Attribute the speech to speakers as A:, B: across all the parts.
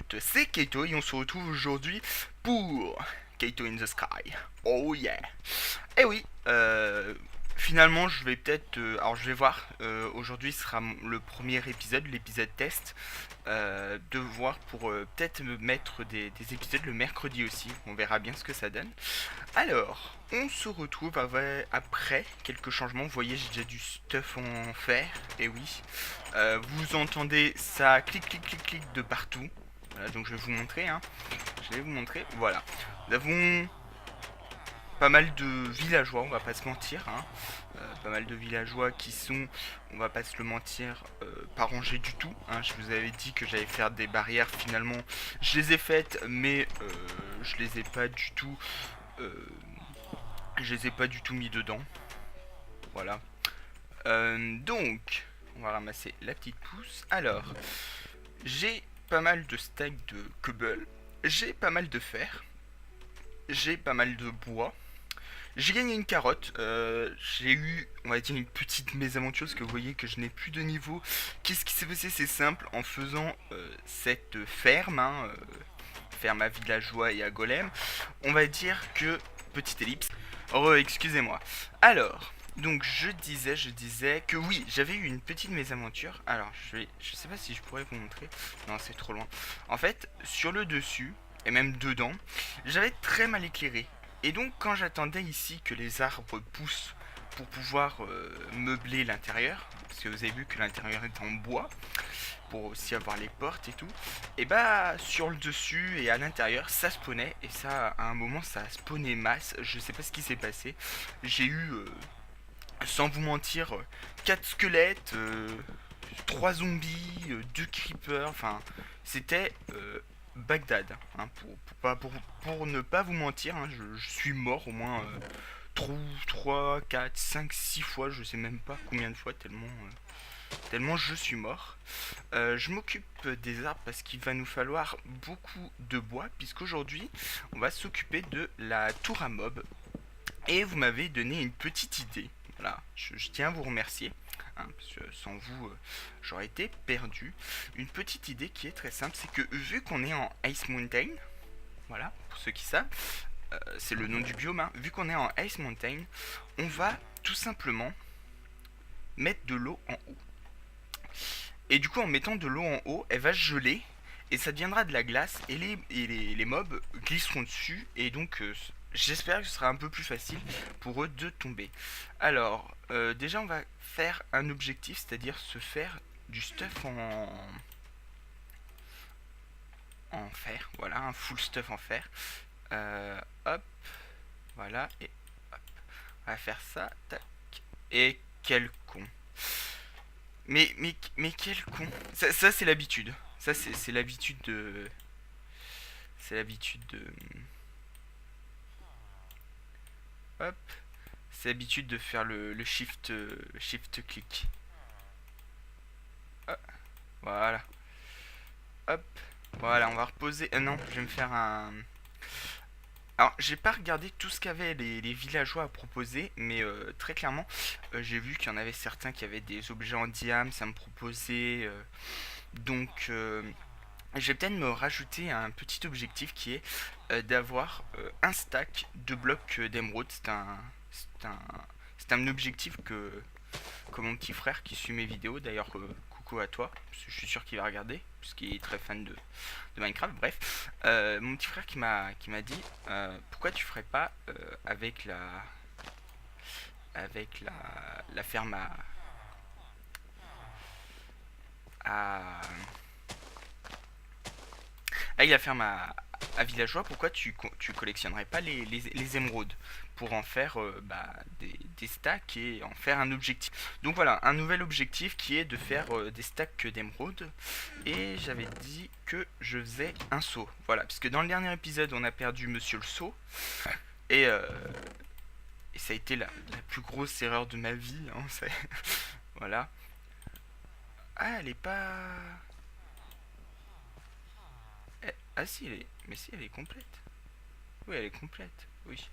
A: internautes, c'est Kaito et on se retrouve aujourd'hui pour Kaito in the Sky. Oh yeah. Et oui, finalement je vais peut-être... alors je vais voir, aujourd'hui sera le premier épisode, l'épisode test, de voir pour peut-être me mettre des épisodes le mercredi aussi, on verra bien ce que ça donne. Alors, on se retrouve après quelques changements. Vous voyez, j'ai déjà du stuff en fer. Et oui, vous entendez ça clic clic clic clic de partout. Voilà, donc je vais vous montrer. Hein. Je vais vous montrer. Voilà. Nous avons pas mal de villageois, on va pas se mentir. Hein. Pas mal de villageois qui sont, on va pas se le mentir, pas rangés du tout. Hein. Je vous avais dit que j'allais faire des barrières. Finalement, je les ai faites, mais je les ai pas du tout. euh, je les ai pas du tout mis dedans. Voilà. Donc, on va ramasser la petite pousse. Alors, j'ai pas mal de stacks de cobble. J'ai pas mal de fer. J'ai pas mal de bois. J'ai gagné une carotte. J'ai eu, on va dire, une petite mésaventure parce que vous voyez que je n'ai plus de niveau. Qu'est-ce qui s'est passé? C'est simple. En faisant cette ferme, hein, ferme à villageois et à golem, on va dire que... Petite ellipse. Oh, excusez-moi. Alors, donc je disais que oui, j'avais eu une petite mésaventure. Alors, je sais pas si je pourrais vous montrer. Non, c'est trop loin. En fait, sur le dessus, et même dedans, j'avais très mal éclairé. Et donc, quand j'attendais ici que les arbres poussent pour pouvoir meubler l'intérieur, parce que vous avez vu que l'intérieur est en bois, pour aussi avoir les portes et tout, et bah sur le dessus et à l'intérieur ça spawnait, et ça à un moment ça a spawné masse, je sais pas ce qui s'est passé, j'ai eu, sans vous mentir, 4 squelettes, 3 zombies, 2 creepers, enfin c'était Bagdad, hein, pour ne pas vous mentir, hein, je suis mort au moins 3, 4, 5, 6 fois, je sais même pas combien de fois, tellement je suis mort. Je m'occupe des arbres parce qu'il va nous falloir beaucoup de bois, puisqu'aujourd'hui on va s'occuper de la tour à mob. Et vous m'avez donné une petite idée. Voilà, je tiens à vous remercier. Hein, parce que sans vous, j'aurais été perdu. Une petite idée qui est très simple, c'est que vu qu'on est en Ice Mountain, voilà, pour ceux qui savent, c'est le nom du biome, hein, vu qu'on est en Ice Mountain, on va tout simplement mettre de l'eau en haut. Et du coup, en mettant de l'eau en haut, elle va geler et ça deviendra de la glace et les mobs glisseront dessus et donc j'espère que ce sera un peu plus facile pour eux de tomber. Alors, déjà on va faire un objectif, c'est-à-dire se faire du stuff en fer, voilà, un full stuff en fer. Hop, voilà, et hop, on va faire ça, tac, et quel con. Mais quel con. Ça c'est l'habitude. Ça c'est l'habitude de... C'est l'habitude de... Hop. C'est l'habitude de faire le shift, shift click. Hop. Voilà. Hop. Voilà, on va reposer... non, je vais me faire un... Alors, j'ai pas regardé tout ce qu'avaient les villageois à proposer, mais très clairement, j'ai vu qu'il y en avait certains qui avaient des objets en diam, ça me proposait... donc, je vais peut-être me rajouter un petit objectif qui est d'avoir un stack de blocs d'émeraude. C'est un, c'est un objectif que mon petit frère qui suit mes vidéos, d'ailleurs coucou à toi, parce que je suis sûr qu'il va regarder, puisqu'il est très fan de Minecraft, bref. Mon petit frère qui m'a dit pourquoi tu ferais pas avec la ferme à avec la ferme à villageois, pourquoi tu collectionnerais pas les émeraudes pour en faire des stacks et en faire un objectif. Donc voilà, un nouvel objectif qui est de faire des stacks d'émeraudes. Et j'avais dit que je faisais un saut. Voilà, parce que dans le dernier épisode, on a perdu Monsieur le saut. Et, et ça a été la plus grosse erreur de ma vie. Hein, voilà. Ah, elle est pas... Ah si, mais si, elle est complète. Oui, elle est complète. Oui,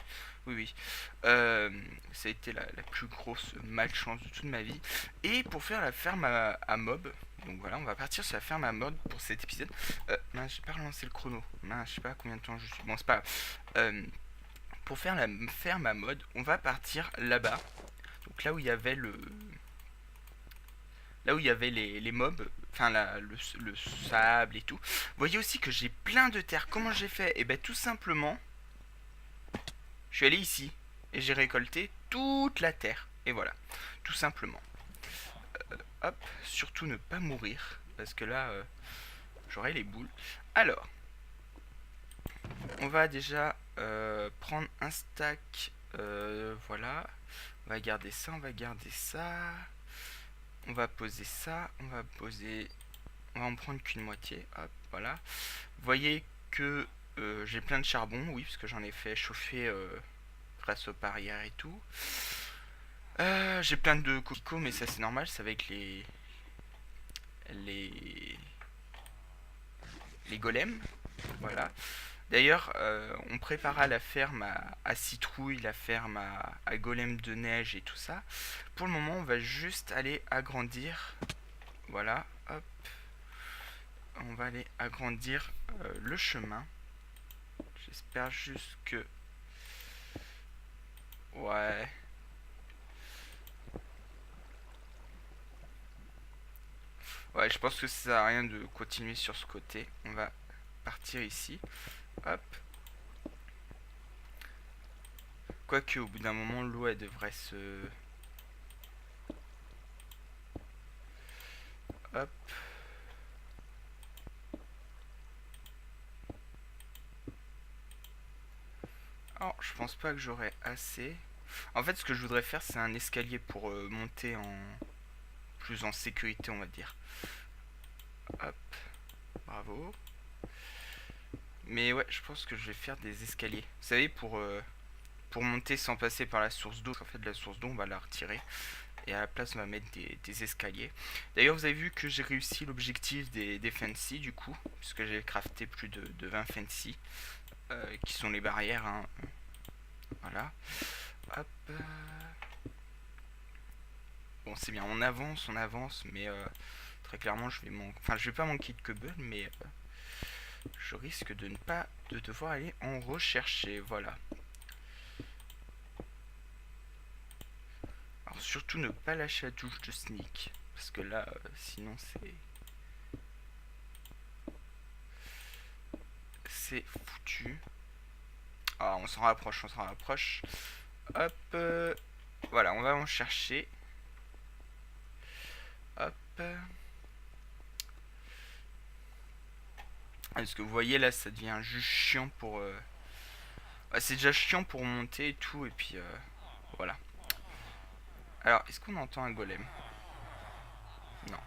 A: oui, oui. Ça a été la plus grosse malchance de toute ma vie. Et pour faire la ferme à mob, Donc voilà, on va partir sur la ferme à mode pour cet épisode. Mince, j'ai pas relancé le chrono. Mince, je sais pas à combien de temps je suis. Bon, c'est pas grave. Pour faire la ferme à mode, on va partir là-bas. Donc là où il y avait les mobs, enfin le sable et tout. Vous voyez aussi que j'ai plein de terre. Comment j'ai fait? Et ben tout simplement, je suis allé ici et j'ai récolté toute la terre. Et voilà, tout simplement. Hop, surtout ne pas mourir, parce que là, j'aurai les boules. Alors, on va déjà prendre un stack. Voilà, on va garder ça, on va garder ça. On va poser ça, on va poser... On va en prendre qu'une moitié, hop, voilà. Vous voyez que j'ai plein de charbon, oui, parce que j'en ai fait chauffer grâce aux barrières et tout. J'ai plein de cocots, mais ça c'est normal, c'est avec les golems, voilà. D'ailleurs, on prépara la ferme à citrouille, la ferme à golem de neige et tout ça. Pour le moment, on va juste aller agrandir, voilà, hop. On va aller agrandir le chemin. J'espère juste que... Ouais. Ouais, je pense que ça sert à rien de continuer sur ce côté. On va partir ici. Hop. Quoique, au bout d'un moment, l'eau, elle devrait se... Hop. Oh, je pense pas que j'aurai assez. En fait, ce que je voudrais faire, c'est un escalier pour monter en... plus en sécurité, on va dire. Hop. Bravo. Mais ouais, je pense que je vais faire des escaliers. Vous savez, pour monter sans passer par la source d'eau. En fait, la source d'eau, on va la retirer. Et à la place, on va mettre des escaliers. D'ailleurs, vous avez vu que j'ai réussi l'objectif des fancy, du coup. Puisque j'ai crafté plus de 20 fancy. Qui sont les barrières, hein. Voilà. Hop. Bon, c'est bien, on avance, mais très clairement, je vais pas manquer de cobble, mais je risque de ne pas devoir aller en rechercher, voilà. Alors surtout ne pas lâcher la touche de sneak, parce que là, sinon c'est foutu. Ah, on s'en rapproche, Hop, voilà, on va en chercher. Hop. Parce que vous voyez là, ça devient juste chiant pour... c'est déjà chiant pour monter et tout, et puis voilà. Alors, est-ce qu'on entend un golem? Non.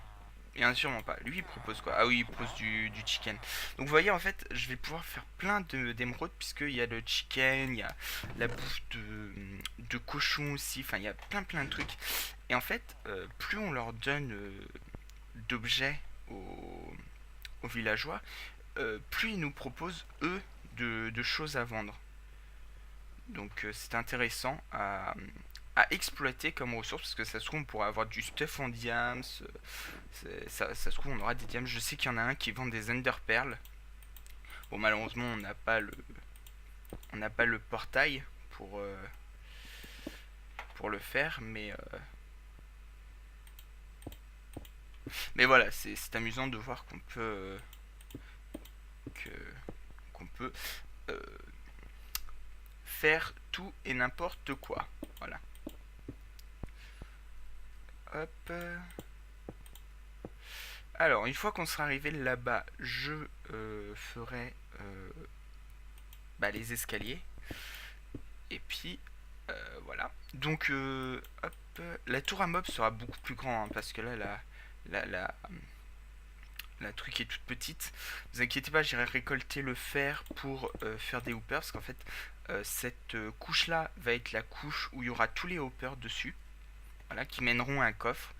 A: Bien sûrement pas. Lui, il propose quoi? Ah oui, il propose du chicken. Donc vous voyez, en fait, je vais pouvoir faire plein d'émeraudes, puisqu'il y a le chicken, il y a la bouffe de cochon aussi, enfin, il y a plein de trucs. Et en fait, plus on leur donne d'objets aux villageois, plus ils nous proposent, eux, de choses à vendre. Donc c'est intéressant à exploiter comme ressource, parce que ça se trouve on pourra avoir du stuff en diams, ça se trouve on aura des diams. Je sais qu'il y en a un qui vend des enderpearls. Bon, malheureusement on n'a pas le portail pour le faire, mais voilà, c'est amusant de voir qu'on peut euh, faire tout et n'importe quoi. Voilà. Hop. Alors, une fois qu'on sera arrivé là-bas, je ferai les escaliers. Et puis, voilà. Donc, hop, la tour à mob sera beaucoup plus grande, hein, parce que là, la truc est toute petite. Ne vous inquiétez pas, j'irai récolter le fer pour faire des hoppers, parce qu'en fait, cette couche-là va être la couche où il y aura tous les hoppers dessus, voilà, qui mèneront à un coffre.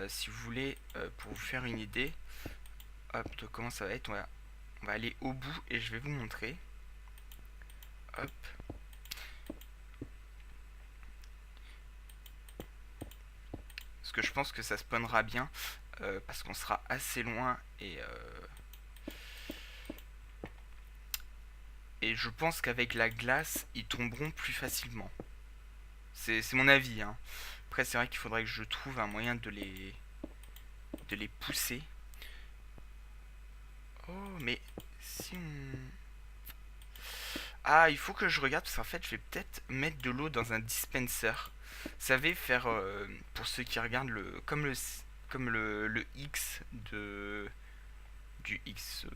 A: Si vous voulez, pour vous faire une idée, hop, de comment ça va être, on va aller au bout et je vais vous montrer. Hop. Parce que je pense que ça spawnera bien. parce qu'on sera assez loin et je pense qu'avec la glace, ils tomberont plus facilement. C'est mon avis, hein. Après, c'est vrai qu'il faudrait que je trouve un moyen de les pousser. Oh, mais si on... Ah, il faut que je regarde, parce qu'en fait, je vais peut-être mettre de l'eau dans un dispenser. Vous savez, faire, pour ceux qui regardent, comme le X du X,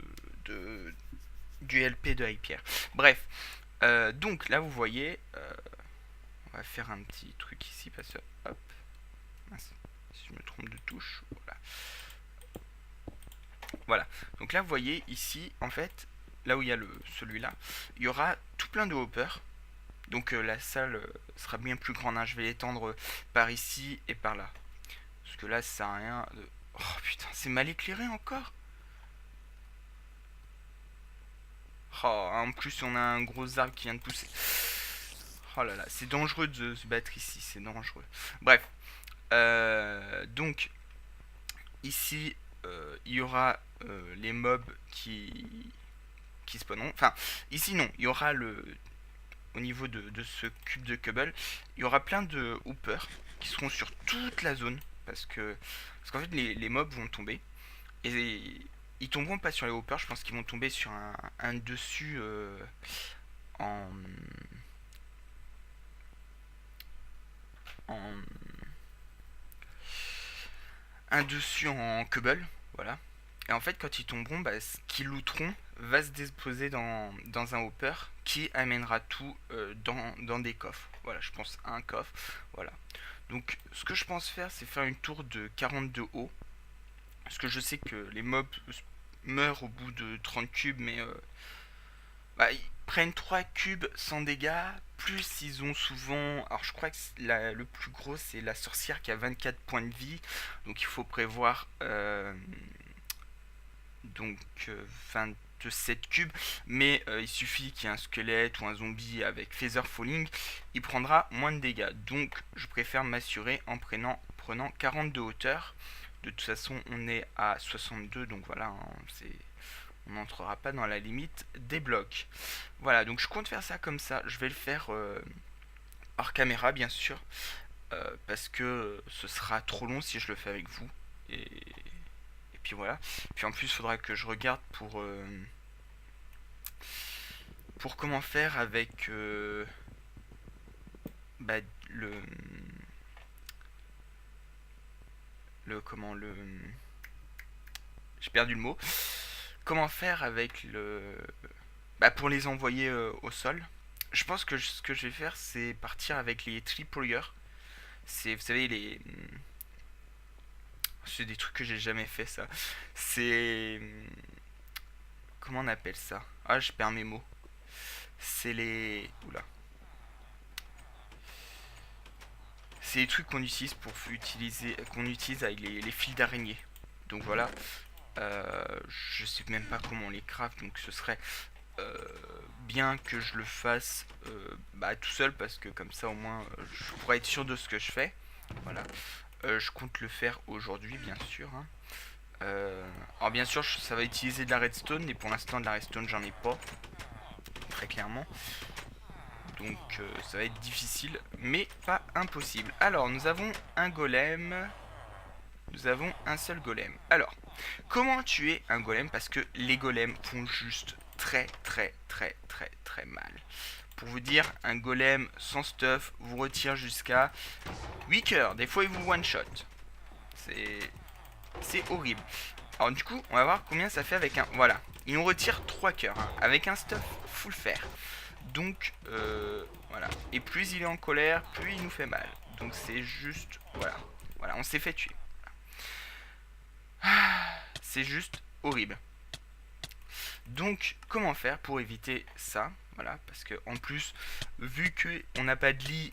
A: du LP de Hypierre. Bref, donc là, vous voyez, on va faire un petit truc ici, parce que, hop, mince, si je me trompe de touche, voilà. Voilà, donc là, vous voyez, ici, en fait, là où il y a celui-là, il y aura tout plein de hoppers. Donc la salle sera bien plus grande, hein. Je vais l'étendre par ici et par là. Parce que là, ça sert à rien de... Oh putain, c'est mal éclairé encore. Oh, en plus, on a un gros arbre qui vient de pousser. Oh là là, c'est dangereux de se battre ici, c'est dangereux. Bref, donc, ici, il y aura les mobs qui spawneront. Enfin, ici, non, il y aura au niveau de ce cube de cobble, il y aura plein de hoppers qui seront sur toute la zone parce qu'en fait les mobs vont tomber et ils tomberont pas sur les hoppers, je pense qu'ils vont tomber sur un dessus en, en un dessus en cobble, voilà. Et en fait, quand ils tomberont, bah, ce qu'ils looteront va se déposer dans un hopper qui amènera tout dans des coffres. Voilà, je pense à un coffre. Voilà. Donc, ce que je pense faire, c'est faire une tour de 42 haut. Parce que je sais que les mobs meurent au bout de 30 cubes, mais bah, ils prennent 3 cubes sans dégâts. Plus ils ont souvent. Alors, je crois que le plus gros, c'est la sorcière qui a 24 points de vie. Donc, il faut prévoir. Donc 27 cubes, mais il suffit qu'il y ait un squelette ou un zombie avec Feather Falling, il prendra moins de dégâts. Donc je préfère m'assurer en prenant 40 de hauteur. De toute façon on est à 62, donc voilà, hein, on n'entrera pas dans la limite des blocs. Voilà, donc je compte faire ça comme ça, je vais le faire hors caméra bien sûr, parce que ce sera trop long si je le fais avec vous. Et puis voilà. Puis en plus, il faudra que je regarde pour comment faire avec bah, le comment le j'ai perdu le mot. Comment faire avec bah, pour les envoyer au sol. Je pense que ce que je vais faire, c'est partir avec les tripwires. C'est, vous savez, c'est des trucs que j'ai jamais fait, ça. C'est, comment on appelle ça? Ah, je perds mes mots. C'est les... Oula. C'est les trucs qu'on utilise qu'on utilise avec les fils d'araignée. Donc voilà. Je sais même pas comment on les craft, donc ce serait bien que je le fasse bah, tout seul, parce que comme ça au moins je pourrais être sûr de ce que je fais. Voilà. Je compte le faire aujourd'hui, bien sûr, hein. Alors bien sûr, ça va utiliser de la redstone, mais pour l'instant de la redstone j'en ai pas, très clairement. Donc ça va être difficile, mais pas impossible. Alors, nous avons un golem. Nous avons un seul golem. Alors, comment tuer un golem? Parce que les golems font juste très mal. Pour vous dire, un golem sans stuff vous retire jusqu'à 8 cœurs. Des fois, il vous one-shot. C'est horrible. Alors du coup, on va voir combien ça fait avec un... Voilà, il nous retire 3 cœurs, hein, avec un stuff full fer. Donc, voilà. Et plus il est en colère, plus il nous fait mal. Donc c'est juste... Voilà. Voilà, on s'est fait tuer. C'est juste horrible. Donc, comment faire pour éviter ça? Voilà, parce que en plus, vu qu'on n'a pas de lit,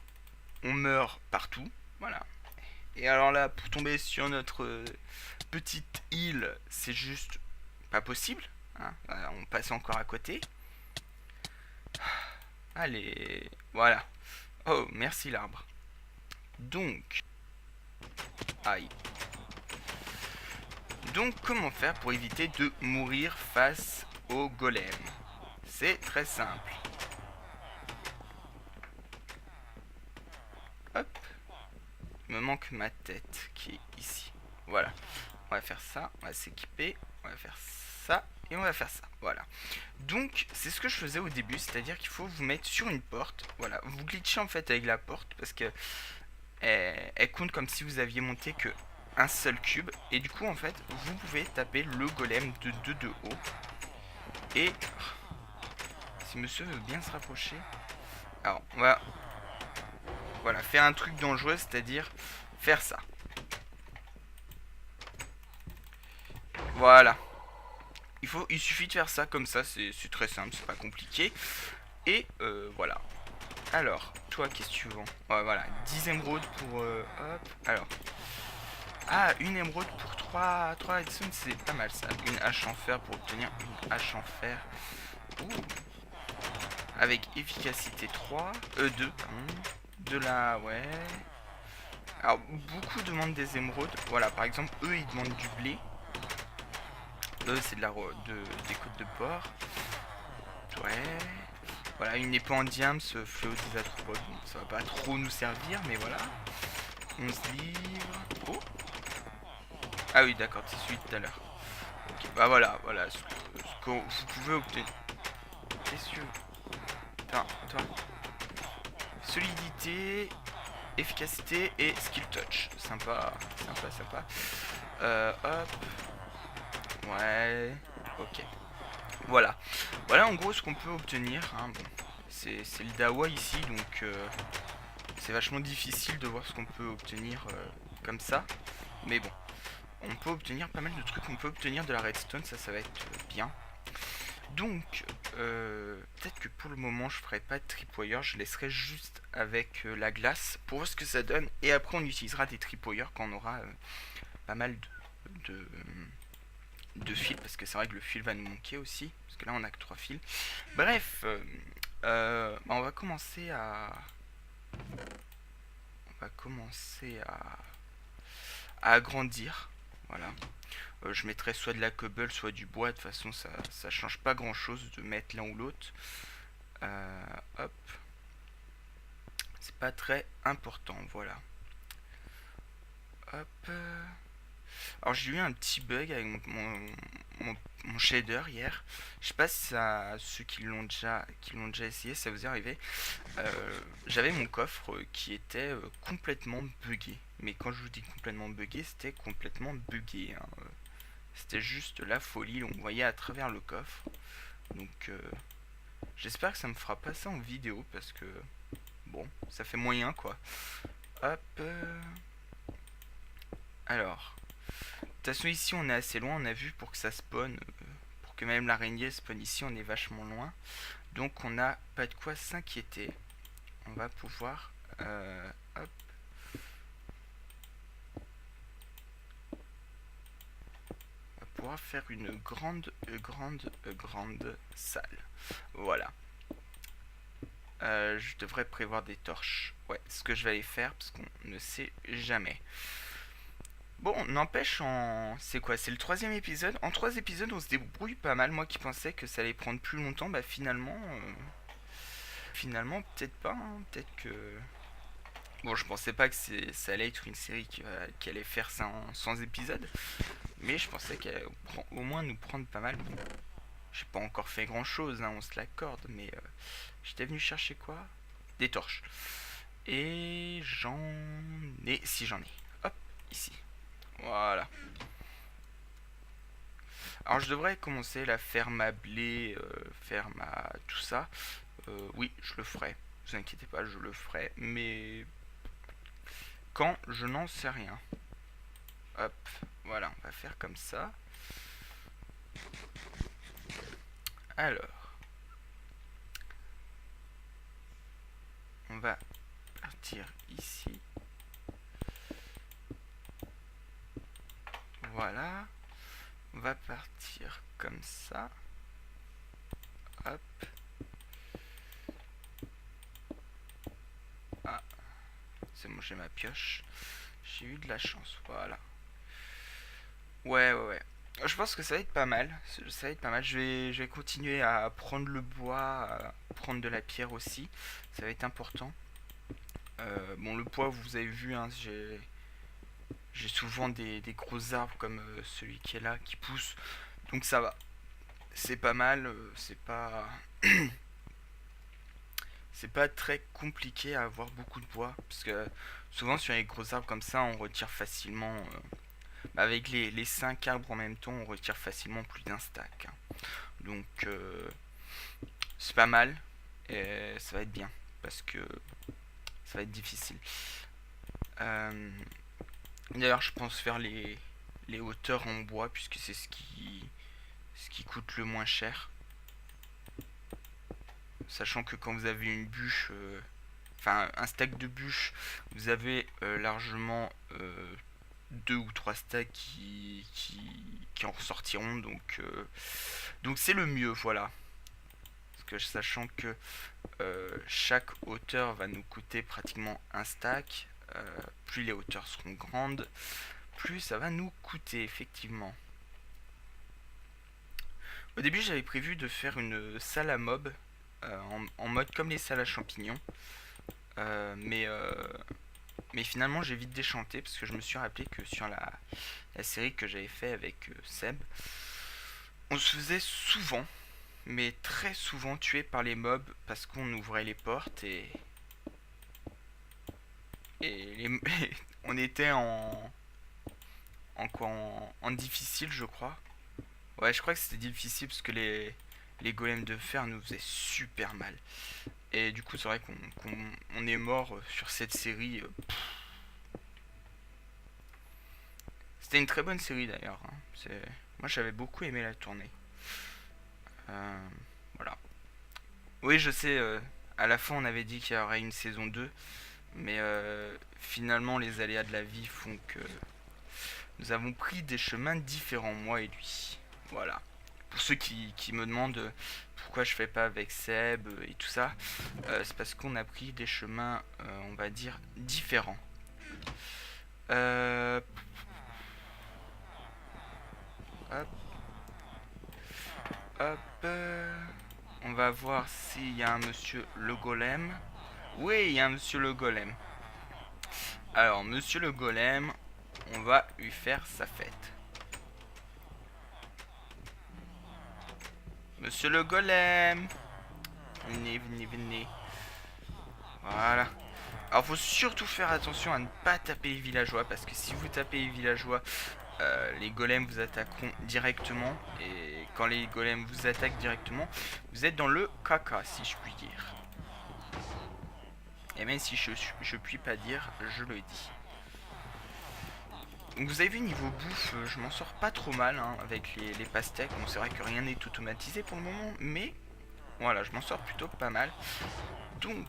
A: on meurt partout. Voilà. Et alors là, pour tomber sur notre petite île, c'est juste pas possible, hein. On passe encore à côté. Allez, voilà. Oh, merci l'arbre. Donc, aïe. Donc comment faire pour éviter de mourir face au golem? C'est très simple. Hop, il me manque ma tête qui est ici. Voilà, on va faire ça, on va s'équiper, on va faire ça et on va faire ça. Voilà. Donc c'est ce que je faisais au début, c'est-à-dire qu'il faut vous mettre sur une porte. Voilà, vous glitchez en fait avec la porte parce que elle compte comme si vous aviez monté que un seul cube. Et du coup en fait vous pouvez taper le golem de 2 de haut. Et si monsieur veut bien se rapprocher, alors on va voilà, faire un truc dangereux, c'est-à-dire faire ça. Voilà. Il suffit de faire ça comme ça, c'est très simple, c'est pas compliqué. Et voilà. Alors, toi, qu'est-ce que tu vends? Ouais, voilà, 10 émeraudes pour... hop, alors. Ah, une émeraude pour 3 redstone, c'est pas mal ça. Une hache en fer pour obtenir une hache en fer. Ouh. Avec efficacité 3, 2, pardon. De la... ouais. Alors, beaucoup demandent des émeraudes. Voilà, par exemple, eux, ils demandent du blé. Eux, c'est des côtes de porc. Ouais. Voilà, une épée en diamant, ce fléau des arthropodes. Bon, ça va pas trop nous servir, mais voilà. 11 livres. Oh. Ah oui, d'accord, c'est celui de tout à l'heure. Ok, bah voilà, voilà. Ce que vous pouvez obtenir. Qu'est-ce que... Attends, toi. Solidité, efficacité et skill touch. Sympa, sympa, sympa. Hop. Ouais. Ok. Voilà. Voilà en gros ce qu'on peut obtenir. Hein. Bon. C'est le Dawa ici, donc c'est vachement difficile de voir ce qu'on peut obtenir comme ça. Mais bon. On peut obtenir pas mal de trucs. On peut obtenir de la redstone, ça va être bien. Donc, peut-être que pour le moment, je ferai pas de tripwire. Je laisserai juste avec la glace pour voir ce que ça donne. Et après, on utilisera des tripwires quand on aura pas mal de fils. Parce que c'est vrai que le fil va nous manquer aussi. Parce que là, on a que 3 fils. Bref, on va commencer à... à agrandir. Voilà. Je mettrai soit de la cobble, soit du bois. De toute façon, ça change pas grand chose de mettre l'un ou l'autre. Hop. C'est pas très important, voilà. Hop. Alors j'ai eu un petit bug avec mon shader hier. Je sais pas si ça, ceux qui l'ont déjà essayé, ça vous est arrivé. J'avais mon coffre qui était complètement buggé. Mais quand je vous dis complètement buggé, c'était complètement buggé. Hein. C'était juste la folie, on voyait à travers le coffre. Donc j'espère que ça me fera pas ça en vidéo parce que bon, ça fait moyen quoi. Hop. Alors, de toute façon ici on est assez loin, on a vu pour que ça spawn, pour que même l'araignée spawn ici, on est vachement loin. Donc on n'a pas de quoi s'inquiéter. On va pouvoir hop. On va pouvoir faire une grande salle. Voilà. Je devrais prévoir des torches. Ouais, ce que je vais aller faire parce qu'on ne sait jamais. Bon, n'empêche, c'est quoi? C'est le 3e épisode. En 3 épisodes, on se débrouille pas mal. Moi qui pensais que ça allait prendre plus longtemps, bah finalement, peut-être pas. Hein. Peut-être que... Bon, je pensais pas que ça allait être une série qui allait faire ça en 100 épisodes. Mais je pensais qu'elle allait au moins nous prendre pas mal. Bon, j'ai pas encore fait grand-chose, hein, on se l'accorde. Mais j'étais venu chercher quoi? Des torches. Et j'en ai... Si, j'en ai. Hop, ici. Voilà. Alors je devrais commencer la ferme à blé, ferme à tout ça. Oui, je le ferai. Ne vous inquiétez pas, je le ferai. Mais quand, je n'en sais rien. Hop, voilà, on va faire comme ça. Alors, on va partir ici. Voilà. On va partir comme ça. Hop. Ah, c'est bon, j'ai ma pioche. J'ai eu de la chance, voilà. Ouais, ouais, ouais. Je pense que ça va être pas mal. Ça va être pas mal. Je vais continuer à prendre le bois, à prendre de la pierre aussi. Ça va être important. Bon, le bois, vous avez vu, hein, j'ai souvent des gros arbres comme celui qui est là, qui pousse. Donc ça va. C'est pas mal. C'est pas très compliqué à avoir beaucoup de bois. Parce que souvent, sur les gros arbres comme ça, on retire facilement. Avec les 5 arbres en même temps, on retire facilement plus d'un stack, hein. Donc, c'est pas mal. Et ça va être bien. Parce que ça va être difficile. Euh, D'ailleurs, je pense faire les hauteurs en bois, puisque c'est ce qui coûte le moins cher. Sachant que quand vous avez une bûche, enfin un stack de bûches, vous avez largement deux ou trois stacks qui en ressortiront. Donc c'est le mieux, voilà. Parce que sachant que chaque hauteur va nous coûter pratiquement un stack, plus les hauteurs seront grandes, plus ça va nous coûter effectivement. Au début, j'avais prévu de faire une salle à mobs en mode comme les salles à champignons. Mais finalement, j'ai vite déchanté parce que je me suis rappelé que sur la série que j'avais fait avec Seb, on se faisait souvent, mais très souvent tuer par les mobs parce qu'on ouvrait les portes et on était en quoi en difficile, je crois. Ouais, je crois que c'était difficile parce que les golems de fer nous faisaient super mal. Et du coup, c'est vrai qu'on est mort sur cette série. C'était une très bonne série d'ailleurs, hein. Moi, j'avais beaucoup aimé la tournée. Euh, voilà. Oui, je sais, à la fin, on avait dit qu'il y aurait une saison 2. Mais finalement, les aléas de la vie font que nous avons pris des chemins différents, moi et lui. Voilà. Pour ceux qui me demandent pourquoi je fais pas avec Seb et tout ça, c'est parce qu'on a pris des chemins, on va dire, différents. Euh, hop, hop. On va voir s'il y a un monsieur le golem. Oui, il y a un monsieur le golem. Alors, monsieur le golem, on va lui faire sa fête. Monsieur le golem, venez, venez, venez. Voilà. Alors faut surtout faire attention à ne pas taper les villageois parce que si vous tapez les villageois, les golems vous attaqueront directement et quand les golems vous attaquent directement, vous êtes dans le caca si je puis dire. Et même si je puis pas dire, je le dis. Donc vous avez vu niveau bouffe, je m'en sors pas trop mal hein, avec les pastèques. Bon c'est vrai que rien n'est automatisé pour le moment, mais voilà, je m'en sors plutôt pas mal. Donc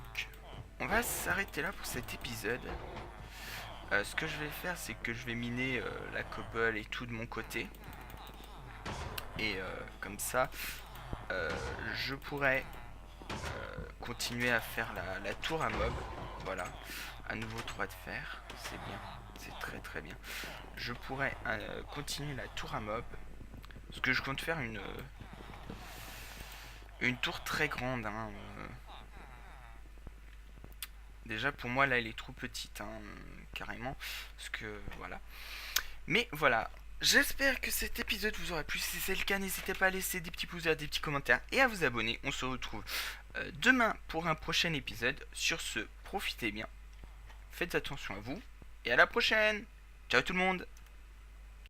A: on va s'arrêter là pour cet épisode. Ce que je vais faire, c'est que je vais miner la cobble et tout de mon côté. Et comme ça, euh, je pourrais continuer à faire la tour à mob. Voilà, à nouveau 3 de fer, c'est bien, c'est très très bien. Je pourrais continuer la tour à mob. Parce que je compte faire une tour très grande, hein. Déjà pour moi là elle est trop petite, hein, carrément. Parce que voilà. Mais voilà, j'espère que cet épisode vous aura plu. Si c'est le cas, n'hésitez pas à laisser des petits pouces, des petits commentaires et à vous abonner. On se retrouve demain pour un prochain épisode. Sur ce, profitez bien, faites attention à vous et à la prochaine. Ciao tout le monde.